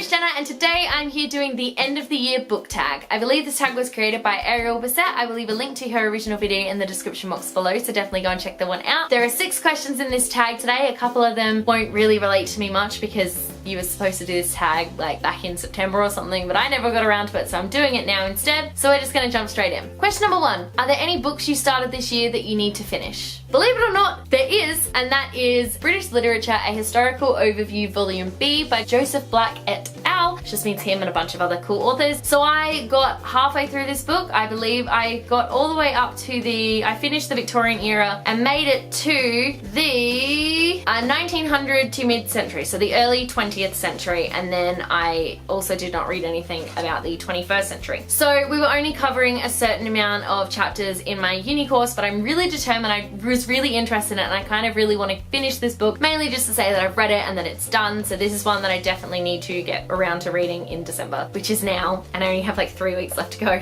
is Jenna and today I'm here doing the end of the year book tag. I believe this tag was created by Ariel Bissett. I will leave a link to her original video in the description box below, so definitely go and check that one out. There are 6 questions in this tag today. A couple of them won't really relate to me much because you were supposed to do this tag like back in September or something, but I never got around to it, so I'm doing it now instead. So we're just gonna jump straight in. Question number 1, are there any books you started this year that you need to finish? Believe it or not, there is, and that is British Literature, A Historical Overview Volume B by Joseph Black et al. Which just means him and a bunch of other cool authors. So I got halfway through this book. I believe I got all the way up to I finished the Victorian era and made it to the 1900 to mid-century, so the early 20th century, and then I also did not read anything about the 21st century. So we were only covering a certain amount of chapters in my uni course, but I'm really determined. I was really interested in it and I kind of really want to finish this book, mainly just to say that I've read it and that it's done. So this is one that I definitely need to get around to reading in December, which is now, and I only have like 3 weeks left to go.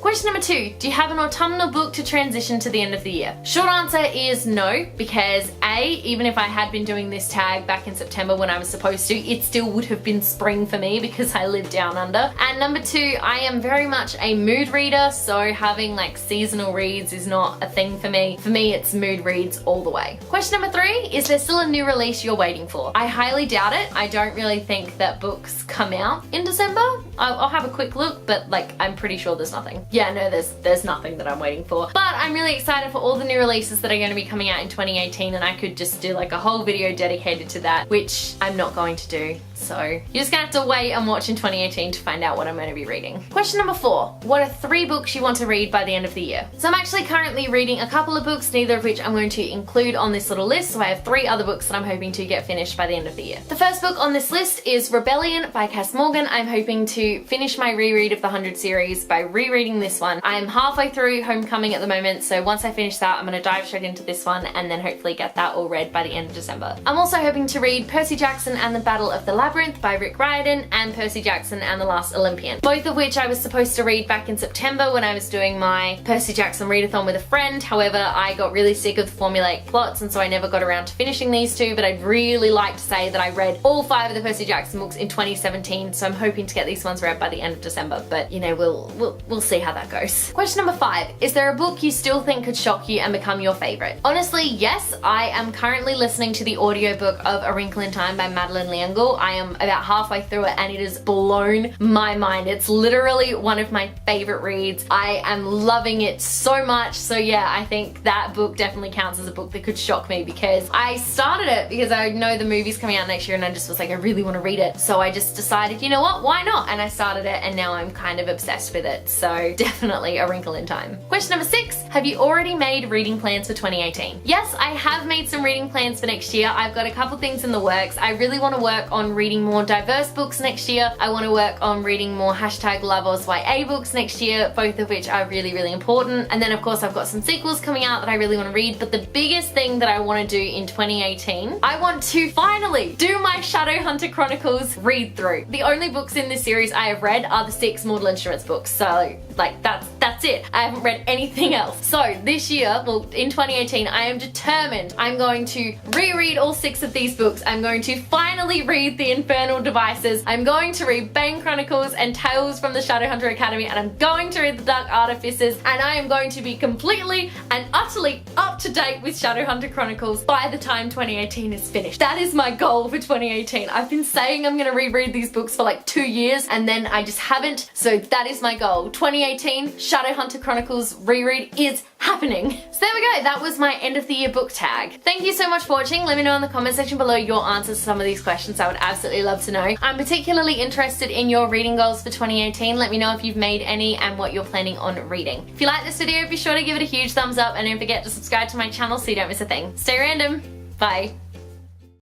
Question number 2, do you have an autumnal book to transition to the end of the year? Short answer is no, because A, even if I had been doing this tag back in September when I was supposed to, it still would have been spring for me because I live down under. And number 2, I am very much a mood reader, so having like seasonal reads is not a thing for me. For me, it's mood reads all the way. Question number 3, is there still a new release you're waiting for? I highly doubt it. I don't really think that books come out in December. I'll have a quick look, but like I'm pretty sure there's nothing. Yeah, no, there's nothing that I'm waiting for. But I'm really excited for all the new releases that are going to be coming out in 2018, and I could just do like a whole video dedicated to that, which I'm not going to do. So you're just gonna have to wait and watch in 2018 to find out what I'm going to be reading. Question number 4, what are 3 books you want to read by the end of the year? So I'm actually currently reading a couple of books, neither of which I'm going to include on this little list. So I have 3 other books that I'm hoping to get finished by the end of the year. The first book on this list is Rebellion by Cass Morgan. I'm hoping to finish my reread of the 100 series by rereading this one. I'm halfway through Homecoming at the moment, so once I finish that, I'm going to dive straight into this one and then hopefully get that all read by the end of December. I'm also hoping to read Percy Jackson and the Battle of the Labyrinth by Rick Riordan and Percy Jackson and the Last Olympian, both of which I was supposed to read back in September when I was doing my Percy Jackson readathon with a friend. However, I got really sick of the formulaic plots, and so I never got around to finishing these 2, but I'd really like to say that I read all 5 of the Percy Jackson books in 2017, so I'm hoping to get these ones read by the end of December, but you know, we'll see how that goes. Question number 5, is there a book you still think could shock you and become your favorite? Honestly, yes. I am currently listening to the audiobook of A Wrinkle in Time by Madeleine L'Engle. I am about halfway through it and it has blown my mind. It's literally one of my favorite reads. I am loving it so much. So yeah, I think that book definitely counts as a book that could shock me, because I started it because I know the movie's coming out next year and I just was like, I really want to read it. So I just decided, you know what, why not? And I started it and now I'm kind of obsessed with it. So definitely A Wrinkle in Time. Question number 6, have you already made reading plans for 2018? Yes, I have made some reading plans for next year. I've got a couple things in the works. I really want to work on reading more diverse books next year. I want to work on reading more #LoveOs YA books next year, both of which are really, really important. And then of course I've got some sequels coming out that I really want to read, but the biggest thing that I want to do in 2018, I want to finally do my Shadowhunter Chronicles read through. The only books in this series I have read are the 6 Mortal Instruments books, so like that's it. I haven't read anything else. So this year, well, in 2018, I am determined I'm going to reread all 6 of these books. I'm going to finally read The Infernal Devices. I'm going to read Bane Chronicles and Tales from the Shadowhunter Academy, and I'm going to read The Dark Artificers, and I am going to be completely and utterly up to date with Shadowhunter Chronicles by the time 2018 is finished. That is my goal for 2018. I've been saying I'm going to reread these books for like 2 years and then I just haven't, so that is my goal. 2018 Shadowhunter Chronicles reread is happening. So there we go, that was my end of the year book tag. Thank you so much for watching. Let me know in the comment section below your answers to some of these questions. I would absolutely love to know. I'm particularly interested in your reading goals for 2018. Let me know if you've made any and what you're planning on reading. If you like this video, be sure to give it a huge thumbs up and don't forget to subscribe to my channel so you don't miss a thing. Stay random. Bye.